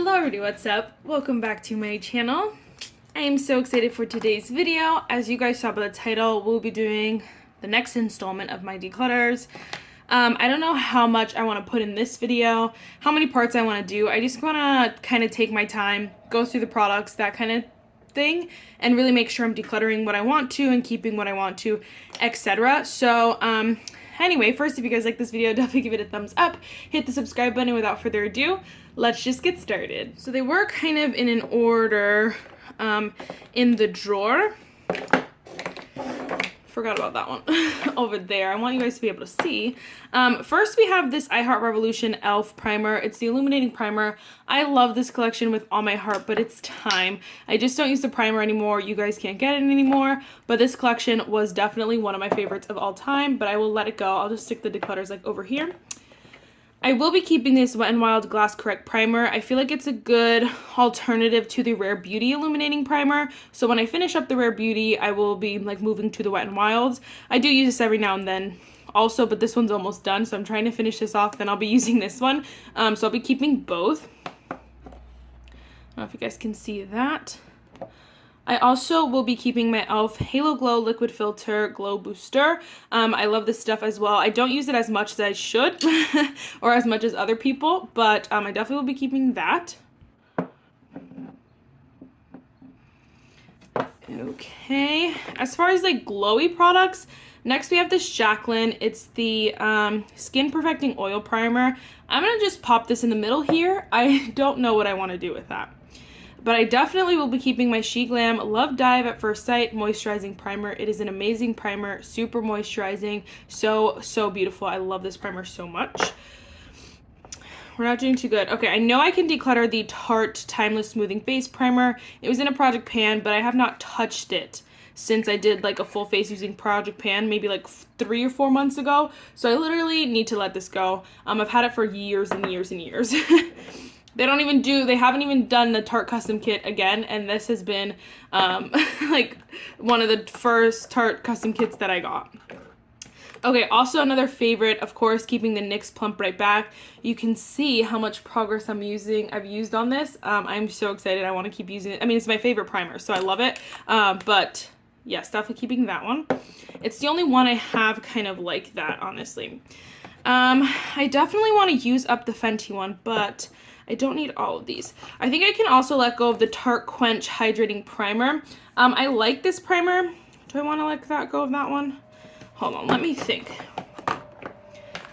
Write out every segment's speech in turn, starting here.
Hello everybody, what's up? Welcome back to my channel. I am so excited for today's video. As you guys saw by the title, we'll be doing the next installment of my declutters. I don't know how much I want to put in this video, how many parts I want to do. I just want to kind of take my time, go through the products, that kind of thing, and really make sure I'm decluttering what I want to and keeping what I want to, etc. So, anyway, first, if you guys like this video, definitely give it a thumbs up, hit the subscribe button. Without further ado, let's just get started. So they were kind of in an order in the drawer. Forgot about that one over there. I want you guys to be able to see. First, we have this I Heart Revolution e.l.f. primer. It's the illuminating primer. I love this collection with all my heart, but it's time. I just don't use the primer anymore. You guys can't get it anymore, but this collection was definitely one of my favorites of all time, but I will let it go. I'll just stick the declutters like over here. I will be keeping this Wet n Wild Glass Correct Primer. I feel like it's a good alternative to the Rare Beauty Illuminating Primer. So when I finish up the Rare Beauty, I will be like moving to the Wet n Wilds. I do use this every now and then also, but this one's almost done. So I'm trying to finish this off, then I'll be using this one. So I'll be keeping both. I don't know if you guys can see that. I also will be keeping my e.l.f. Halo Glow Liquid Filter Glow Booster. I love this stuff as well. I don't use it as much as I should or as much as other people, but I definitely will be keeping that. Okay, as far as like glowy products, next we have this Jaclyn. It's the Skin Perfecting Oil Primer. I'm going to just pop this in the middle here. I don't know what I want to do with that. But I definitely will be keeping my SheGlam Love Dive at First Sight Moisturizing Primer. It is an amazing primer, super moisturizing, so beautiful. I love this primer so much. We're not doing too good. Okay, I know I can declutter the Tarte Timeless Smoothing Face Primer. It was in a Project Pan, but I have not touched it since I did like a full face using Project Pan, maybe like 3 or 4 months ago. So I literally need to let this go. I've had it for years and years and years. They haven't even done the Tarte custom kit again, and this has been like one of the first Tarte custom kits that I got. Okay, also another favorite, of course, keeping the NYX Plump Right Back. You can see how much progress I've used on this. I'm so excited. I want to keep using it. I mean, it's my favorite primer, so I love it. But yes, definitely keeping that one. It's the only one I have kind of like that, honestly. I definitely want to use up the Fenty one, but I don't need all of these. I think I can also let go of the Tarte Quench Hydrating Primer. I like this primer. Do I want to let go of that one? Hold on, let me think.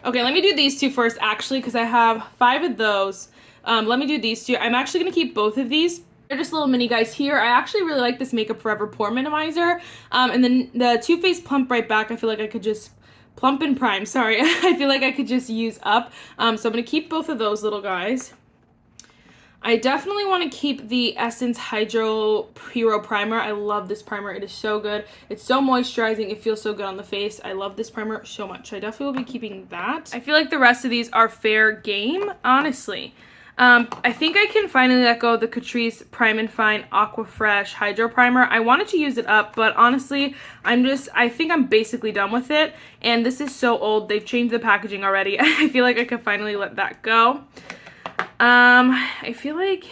Okay, let me do these two first, actually, because I have 5 of those. Let me do these two. I'm actually going to keep both of these. They're just little mini guys here. I actually really like this Makeup Forever Pore Minimizer. And then the Too Faced Plump Right Back, I feel like I could just plump and prime. Sorry, I feel like I could just use up. So I'm going to keep both of those little guys. I definitely want to keep the Essence Hydro Hero Primer. I love this primer. It is so good. It's so moisturizing. It feels so good on the face. I love this primer so much. I definitely will be keeping that. I feel like the rest of these are fair game, honestly. I think I can finally let go of the Catrice Prime and Fine Aqua Fresh Hydro Primer. I wanted to use it up, but honestly, I think I'm basically done with it. And this is so old. They've changed the packaging already. I feel like I can finally let that go. I feel like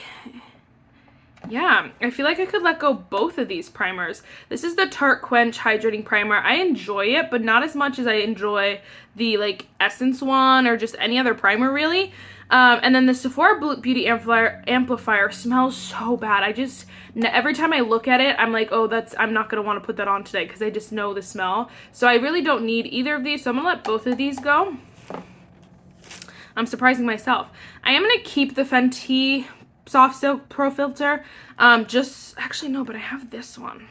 I could let go both of these primers. This is the Tarte Quench Hydrating Primer. I enjoy it, but not as much as I enjoy the like Essence one or just any other primer really. And then the Sephora Beauty Amplifier smells so bad. Every time I look at it, I'm like, oh, I'm not going to want to put that on today because I just know the smell. So I really don't need either of these. So I'm going to let both of these go. I'm surprising myself. I am going to keep the Fenty Soft Silk Pro Filter. Actually, no, but I have this one.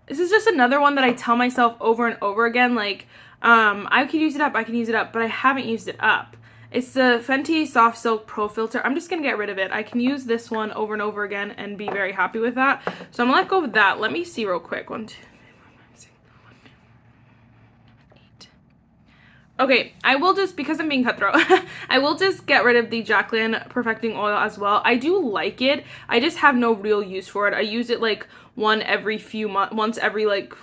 This is just another one that I tell myself over and over again, like, I can use it up, but I haven't used it up. It's the Fenty Soft Silk Pro Filter. I'm just going to get rid of it. I can use this one over and over again and be very happy with that. So I'm going to let go of that. Let me see real quick. 1, 2, 3, 4, 5, 6. Okay, I will just, because I'm being cutthroat, I will just get rid of the Jaclyn Perfecting Oil as well. I do like it. I just have no real use for it. I use it like once every like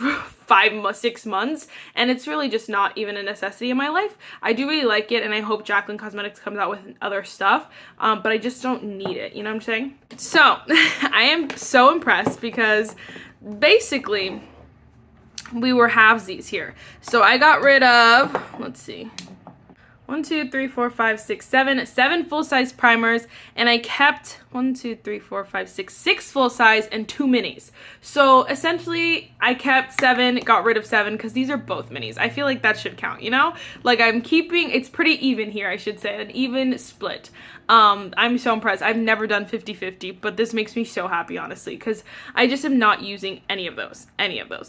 6 months, and it's really just not even a necessity in my life. I do really like it, and I hope Jaclyn Cosmetics comes out with other stuff, but I just don't need it, you know what I'm saying? So, I am so impressed because basically we were halvesies here. So I got rid of, let's see, 1, 2, 3, 4, 5, 6, 7 full-size primers, and I kept 1, 2, 3, 4, 5, 6 full-size and 2 minis. So essentially I kept 7, got rid of 7, because these are both minis. I feel like that should count, you know? Like I'm keeping, it's pretty even here, I should say, an even split. I'm so impressed. I've never done 50-50, but this makes me so happy, honestly, because I just am not using any of those.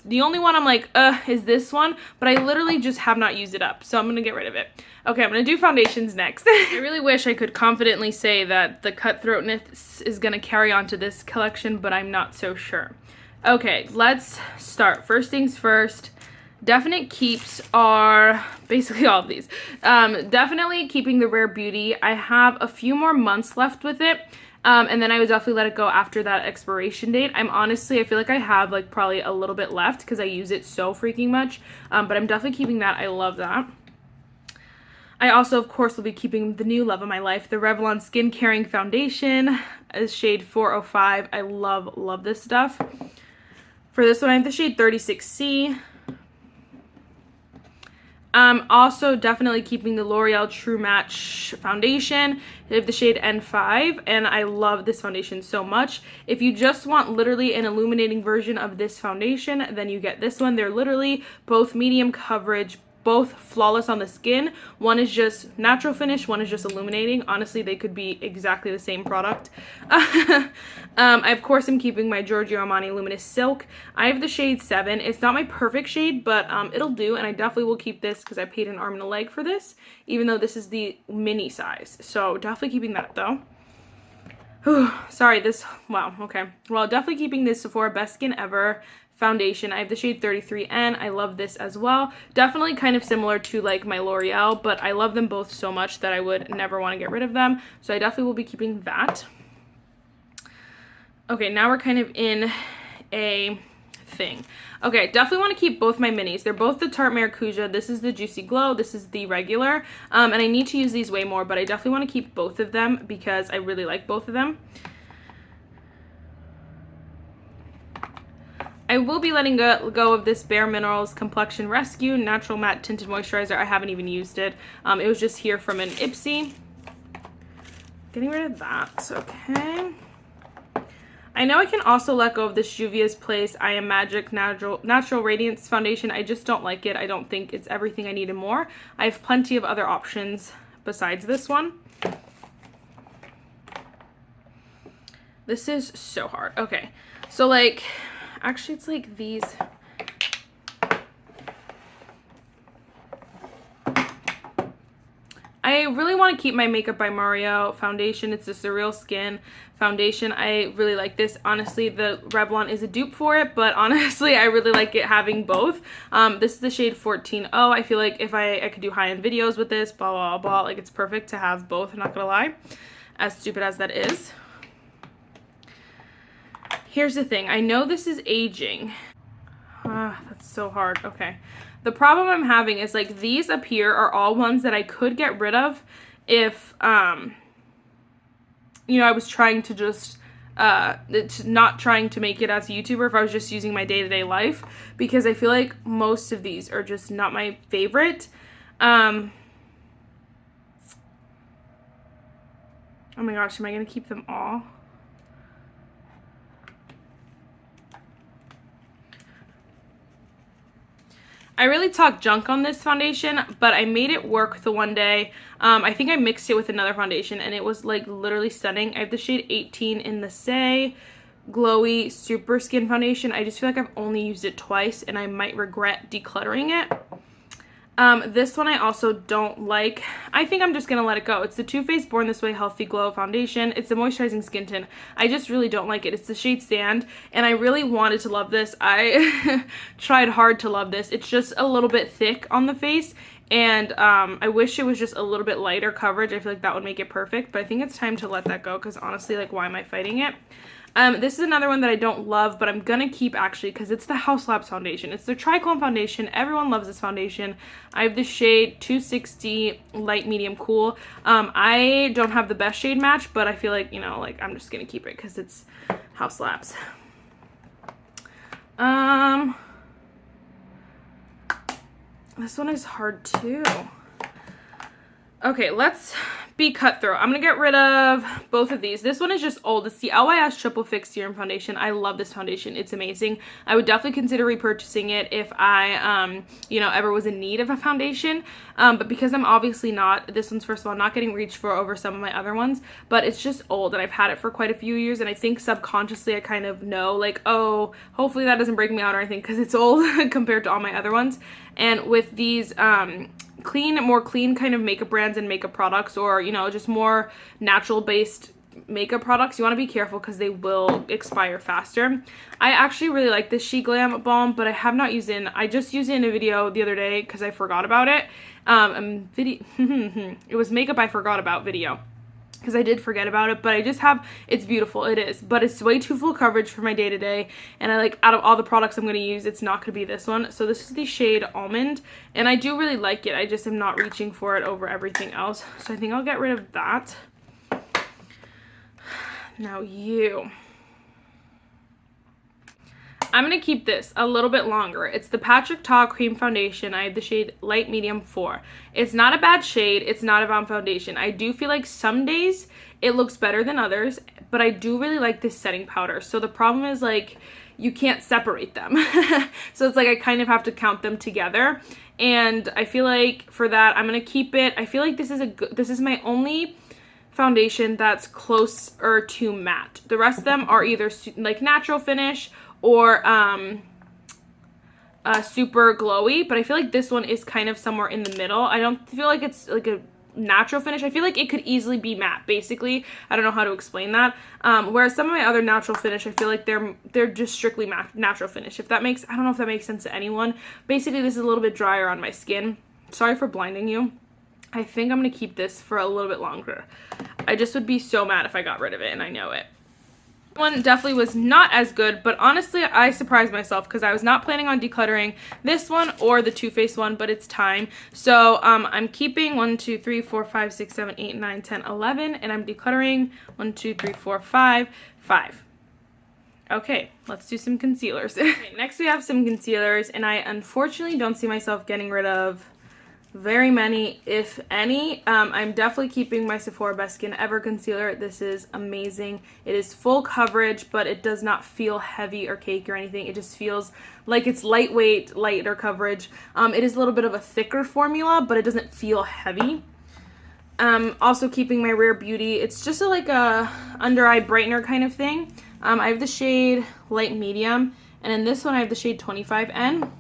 The only one I'm like, is this one, but I literally just have not used it up, so I'm gonna get rid of it. Okay, I'm gonna do foundations next. I really wish I could confidently say that the cutthroatness is gonna carry on to this collection, but I'm not so sure. Okay, let's start. First things first. Definite keeps are basically all of these. Definitely keeping the Rare Beauty. I have a few more months left with it. And then I would definitely let it go after that expiration date. I feel like I have like probably a little bit left because I use it so freaking much. But I'm definitely keeping that. I love that. I also, of course, will be keeping the new love of my life, the Revlon Skin Caring Foundation, is shade 405. I love this stuff. For this one, I have the shade 36C. Also definitely keeping the L'Oreal True Match foundation. I have the shade N5, and I love this foundation so much. If you just want literally an illuminating version of this foundation, then you get this one. They're literally both medium coverage, both flawless on the skin. One is just natural finish, one is just illuminating. Honestly, they could be exactly the same product. I, of course, am keeping my Giorgio Armani Luminous Silk. I have the shade 7. It's not my perfect shade, but it'll do, and I definitely will keep this because I paid an arm and a leg for this, even though this is the mini size. So definitely keeping that, though. Sorry, wow, okay. Well, definitely keeping this Sephora Best Skin Ever foundation. I have the shade 33N. I love this as well. Definitely kind of similar to like my L'Oreal, but I love them both so much that I would never want to get rid of them. So I definitely will be keeping that. Okay, now we're kind of in a thing. Okay, definitely want to keep both my minis. They're both the Tarte Maracuja. This is the Juicy Glow. This is the regular. And I need to use these way more, but I definitely want to keep both of them because I really like both of them. I will be letting go of this Bare Minerals Complexion Rescue Natural Matte Tinted Moisturizer. I haven't even used it. It was just here from an Ipsy. Getting rid of that, okay. I know I can also let go of this Juvia's Place I Am Magic Natural Radiance Foundation. I just don't like it. I don't think it's everything I need and more. I have plenty of other options besides this one. This is so hard. Okay, so like, actually it's like these. I really want to keep my Makeup by Mario foundation. It's the Surreal Skin foundation. I really like this. Honestly, the Revlon is a dupe for it, but honestly, I really like it having both. This is the shade 14O. I feel like if I could do high-end videos with this, blah, blah, blah. Like, it's perfect to have both, I'm not gonna lie. As stupid as that is. Here's the thing. I know this is aging. That's so hard. Okay. The problem I'm having is like these up here are all ones that I could get rid of if, you know, I was trying to just, not trying to make it as a YouTuber, if I was just using my day-to-day life, because I feel like most of these are just not my favorite. Oh my gosh, am I going to keep them all? I really talked junk on this foundation, but I made it work the one day. I think I mixed it with another foundation, and it was like literally stunning. I have the shade 18 in the Say Glowy Super Skin Foundation. I just feel like I've only used it twice, and I might regret decluttering it. This one I also don't like. I think I'm just gonna let it go. It's the Too Faced Born This Way Healthy Glow Foundation. It's the moisturizing skin tint. I just really don't like it. It's the shade Sand, and I really wanted to love this. I tried hard to love this. It's just a little bit thick on the face, And I wish it was just a little bit lighter coverage. I feel like that would make it perfect, but I think it's time to let that go because honestly, like, why am I fighting it? This is another one that I don't love, but I'm gonna keep actually because it's the House Labs foundation. It's the Triclone foundation. Everyone loves this foundation. I have the shade 260 light medium cool. I don't have the best shade match, but I feel like, you know, like, I'm just gonna keep it because it's House Labs. This one is hard too. Okay, let's be cutthroat. I'm gonna get rid of both of these. This one is just old. It's the LYS Triple Fix Serum Foundation. I love this foundation. It's amazing. I would definitely consider repurchasing it if I, you know, ever was in need of a foundation. But because I'm obviously not, this one's first of all not getting reached for over some of my other ones, but it's just old and I've had it for quite a few years, and I think subconsciously I kind of know, like, oh, hopefully that doesn't break me out or anything because it's old compared to all my other ones. And with these, more clean kind of makeup brands and makeup products, or, you know, just more natural based makeup products, you want to be careful because they will expire faster. I actually really like this She Glam balm, but I have not used it. I just used it in a video the other day because I forgot about it. It was makeup I forgot about video because I did forget about it, but I just have, it's beautiful, it is, but it's way too full coverage for my day-to-day, and I like, out of all the products I'm going to use, it's not going to be this one. So this is the shade Almond, and I do really like it. I just am not reaching for it over everything else, so I think I'll get rid of that. Now I'm going to keep this a little bit longer. It's the Patrick Ta Cream Foundation. I have the shade Light Medium 4. It's not a bad shade. It's not a bad foundation. I do feel like some days it looks better than others, but I do really like this setting powder. So the problem is, like, you can't separate them. So it's like I kind of have to count them together. And I feel like for that, I'm going to keep it. I feel like this is my only foundation that's closer to matte. The rest of them are either like natural finish or super glowy, but I feel like this one is kind of somewhere in the middle. I don't feel like it's like a natural finish. I feel like it could easily be matte, basically. I don't know how to explain that. Whereas some of my other natural finish, I feel like they're just strictly natural finish. I don't know if that makes sense to anyone. Basically, this is a little bit drier on my skin. Sorry for blinding you. I think I'm gonna keep this for a little bit longer. I just would be so mad if I got rid of it, and I know it. One definitely was not as good, but honestly I surprised myself because I was not planning on decluttering this one or the Too Faced one, but it's time. So I'm keeping 1, 2, 3, 4, 5, 6, 7, 8, 9, 10, 11, and I'm decluttering 1, 2, 3, 4, 5. Okay, let's do some concealers. Okay, next we have some concealers, and I unfortunately don't see myself getting rid of very many, if any. I'm definitely keeping my Sephora Best Skin Ever concealer. This is amazing. It is full coverage, but it does not feel heavy or cakey or anything. It just feels like it's lightweight, lighter coverage. It is a little bit of a thicker formula, but it doesn't feel heavy. Also keeping my Rare Beauty. It's just like a under eye brightener kind of thing. I have the shade Light Medium, and in this one I have the shade 25N.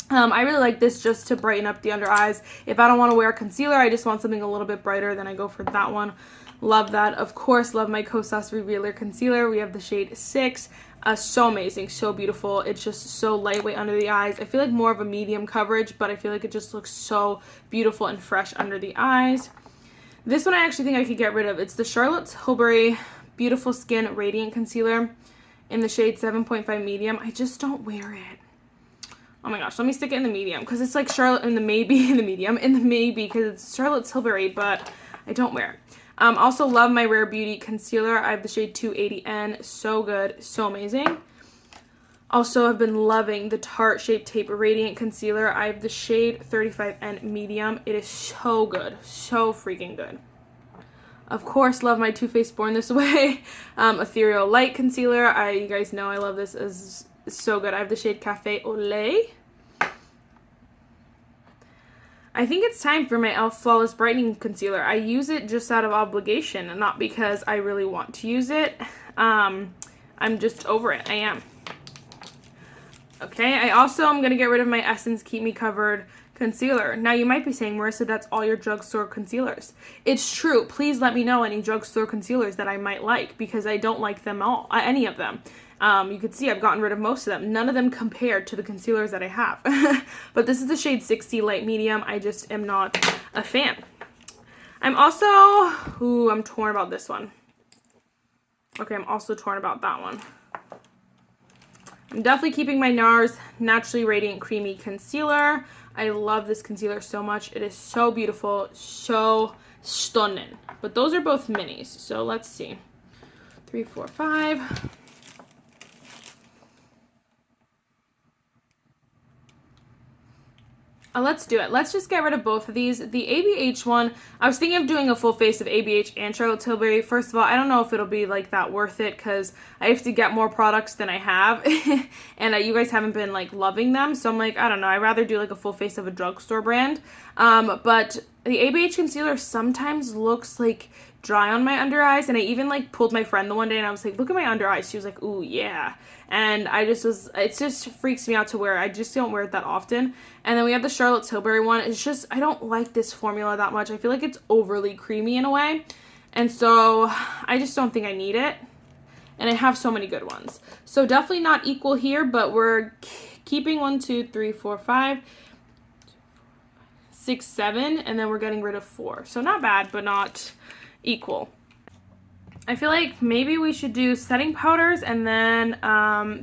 I really like this just to brighten up the under eyes. If I don't want to wear concealer, I just want something a little bit brighter, then I go for that one. Love that. Of course, love my Kosas Revealer Concealer. We have the shade 6. So amazing, so beautiful. It's just so lightweight under the eyes. I feel like more of a medium coverage, but I feel like it just looks so beautiful and fresh under the eyes. This one I actually think I could get rid of. It's the Charlotte Tilbury Beautiful Skin Radiant Concealer in the shade 7.5 Medium. I just don't wear it. Oh my gosh, let me stick it in the medium because it's like Charlotte in the maybe in the medium, in the maybe because it's Charlotte Tilbury, but I don't wear it. Also love my Rare Beauty concealer. I have the shade 280N. So good, so amazing. Also, I've been loving the Tarte Shape Tape Radiant Concealer. I have the shade 35N Medium. It is so good, so freaking good. Of course, love my Too Faced Born This Way Ethereal Light Concealer. You guys know I love this. It's so good. I have the shade Cafe au Lait. I think it's time for my e.l.f. Flawless Brightening Concealer. I use it just out of obligation and not because I really want to use it. I'm just over it. I am. Okay, I also am going to get rid of my Essence Keep Me Covered concealer. Now you might be saying, Marissa, that's all your drugstore concealers. It's true. Please let me know any drugstore concealers that I might like because I don't like them all, any of them. You can see I've gotten rid of most of them. None of them compared to the concealers that I have. But this is the shade 60 Light Medium. I just am not a fan. I'm also, I'm torn about this one. Okay, I'm also torn about that one. I'm definitely keeping my NARS Naturally Radiant Creamy Concealer. I love this concealer so much. It is so beautiful, so stunning. But those are both minis, so let's see. 3, 4, 5. Let's do it. Let's just get rid of both of these. The ABH one, I was thinking of doing a full face of ABH and Charlotte Tilbury. First of all, I don't know if it'll be like that worth it because I have to get more products than I have. And you guys haven't been like loving them. So I'm like, I don't know. I'd rather do like a full face of a drugstore brand. But the ABH concealer sometimes looks like dry on my under eyes, and I even like pulled my friend the one day and I was like, look at my under eyes. She was like, ooh, yeah. And I just was, it just freaks me out to wear. I just don't wear it that often. And then we have the Charlotte Tilbury one. It's just, I don't like this formula that much. I feel like it's overly creamy in a way. And so I just don't think I need it. And I have so many good ones. So definitely not equal here, but we're keeping 1, 2, 3, 4, 5, 6, 7, and then we're getting rid of 4. So not bad, but not equal. I feel like maybe we should do setting powders, and then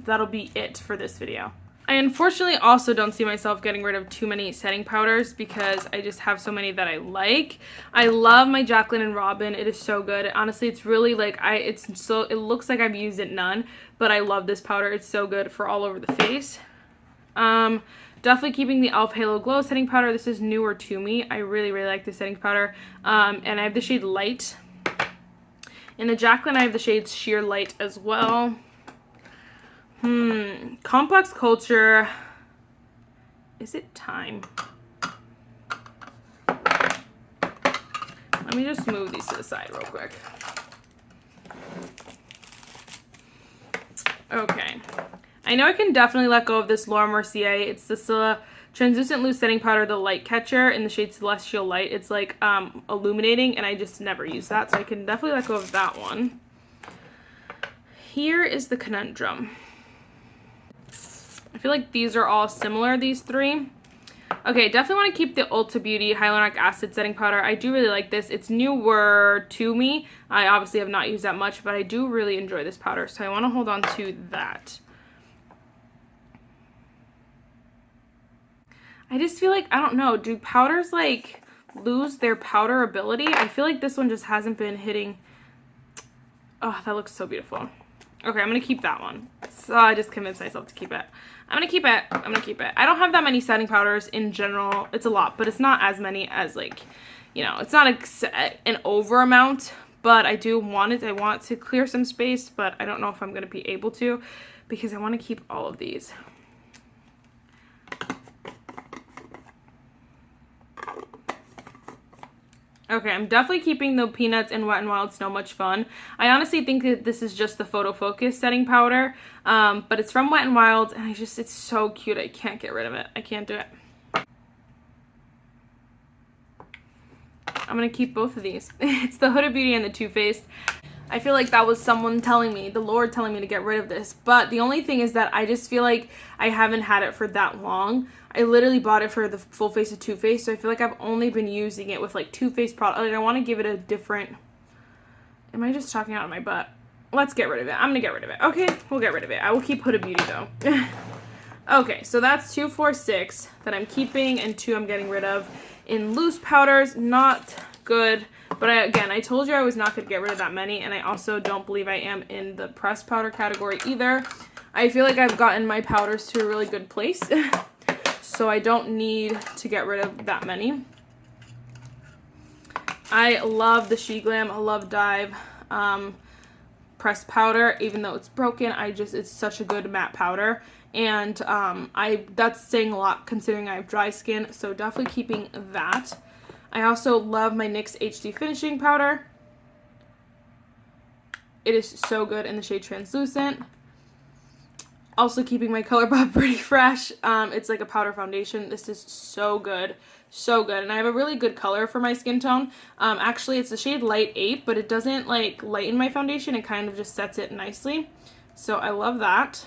that'll be it for this video. I unfortunately also don't see myself getting rid of too many setting powders because I just have so many that I like. I love my Jaclyn and Robin. It is so good. Honestly, it's really like it looks like I've used it none, but I love this powder. It's so good for all over the face. Definitely keeping the e.l.f. Halo Glow setting powder. This is newer to me. I really, really like this setting powder. And I have the shade Light. In the Jaclyn, I have the shades Sheer Light as well. Complex Culture. Is it time? Let me just move these to the side real quick. Okay. I know I can definitely let go of this Laura Mercier. It's the Translucent Loose Setting Powder, the Light Catcher in the shade Celestial Light. It's like illuminating, and I just never use that, so I can definitely let go of that one. Here is the Conundrum. I feel like these are all similar, these three. Okay, definitely want to keep the Ulta Beauty Hyaluronic Acid Setting Powder. I do really like this. It's newer to me. I obviously have not used that much, but I do really enjoy this powder, so I want to hold on to that. I just feel like, I don't know, do powders like lose their powder ability? I feel like this one just hasn't been hitting. Oh, that looks so beautiful. Okay, I'm going to keep that one. So I just convinced myself to keep it. I'm going to keep it. I'm going to keep it. I don't have that many setting powders in general. It's a lot, but it's not as many as like, you know, it's not an over amount, but I do want it. I want to clear some space, but I don't know if I'm going to be able to because I want to keep all of these. Okay, I'm definitely keeping the Peanuts and Wet n Wild Snow Much Fun. I honestly think that this is just the Photo Focus setting powder, but it's from Wet n Wild, and it's so cute. I can't get rid of it. I can't do it. I'm going to keep both of these. It's the Huda Beauty and the Too Faced. I feel like that was someone telling me, the Lord telling me to get rid of this. But the only thing is that I just feel like I haven't had it for that long. I literally bought it for the full face of Too Faced, so I feel like I've only been using it with like Too Faced product. Like I want to give it a different. Am I just talking out of my butt? Let's get rid of it. I'm gonna get rid of it. Okay, we'll get rid of it. I will keep Huda Beauty though. Okay, so that's 2, 4, 6 that I'm keeping, and 2 I'm getting rid of. In loose powders, not good. But again, I told you I was not going to get rid of that many, and I also don't believe I am in the pressed powder category either. I feel like I've gotten my powders to a really good place, so I don't need to get rid of that many. I love the She Glam, I love Dive pressed powder, even though it's broken. It's such a good matte powder, and that's saying a lot considering I have dry skin, so definitely keeping that. I also love my NYX HD Finishing Powder. It is so good in the shade Translucent. Also keeping my ColourPop Pretty Fresh. It's like a powder foundation. This is so good. So good. And I have a really good color for my skin tone. Actually, it's the shade Light 8, but it doesn't like lighten my foundation. It kind of just sets it nicely. So I love that.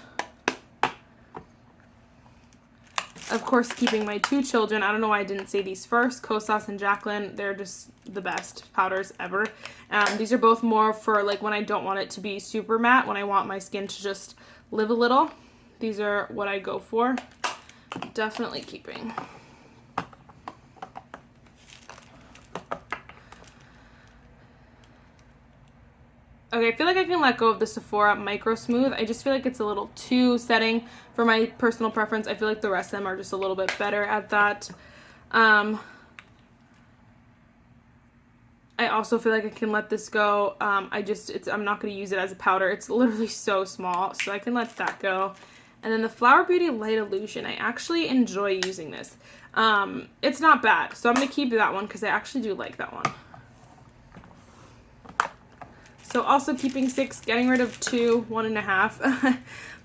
Of course, keeping my two children. I don't know why I didn't say these first. Kosas and Jacqueline. They're just the best powders ever. These are both more for like when I don't want it to be super matte, when I want my skin to just live a little. These are what I go for. Definitely keeping. Okay, I feel like I can let go of the Sephora Micro Smooth. I just feel like it's a little too setting for my personal preference. I feel like the rest of them are just a little bit better at that. I also feel like I can let this go. I'm not going to use it as a powder. It's literally so small, so I can let that go. And then the Flower Beauty Light Illusion. I actually enjoy using this. It's not bad, so I'm going to keep that one because I actually do like that one. So also keeping 6, getting rid of 2, 1.5.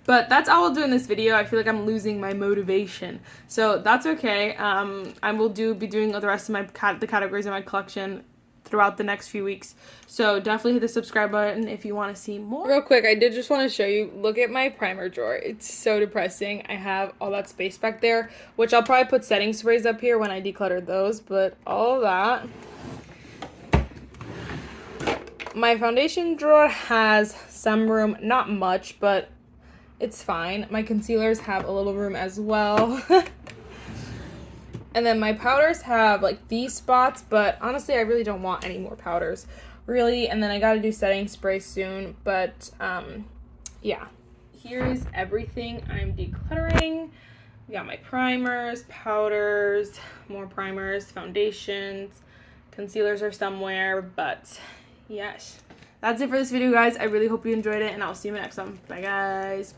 But that's all I'll do in this video. I feel like I'm losing my motivation. So that's okay. I will be doing the rest of the categories in my collection throughout the next few weeks. So definitely hit the subscribe button if you want to see more. Real quick, I did just want to show you, look at my primer drawer. It's so depressing. I have all that space back there, which I'll probably put setting sprays up here when I declutter those, but all of that. My foundation drawer has some room, not much, but it's fine. My concealers have a little room as well. And then my powders have like these spots, but honestly, I really don't want any more powders, really. And then I gotta do setting spray soon, but yeah. Here's everything I'm decluttering. We got my primers, powders, more primers, foundations, concealers are somewhere, but yes. That's it for this video, guys. I really hope you enjoyed it, and I'll see you in the next one. Bye, guys.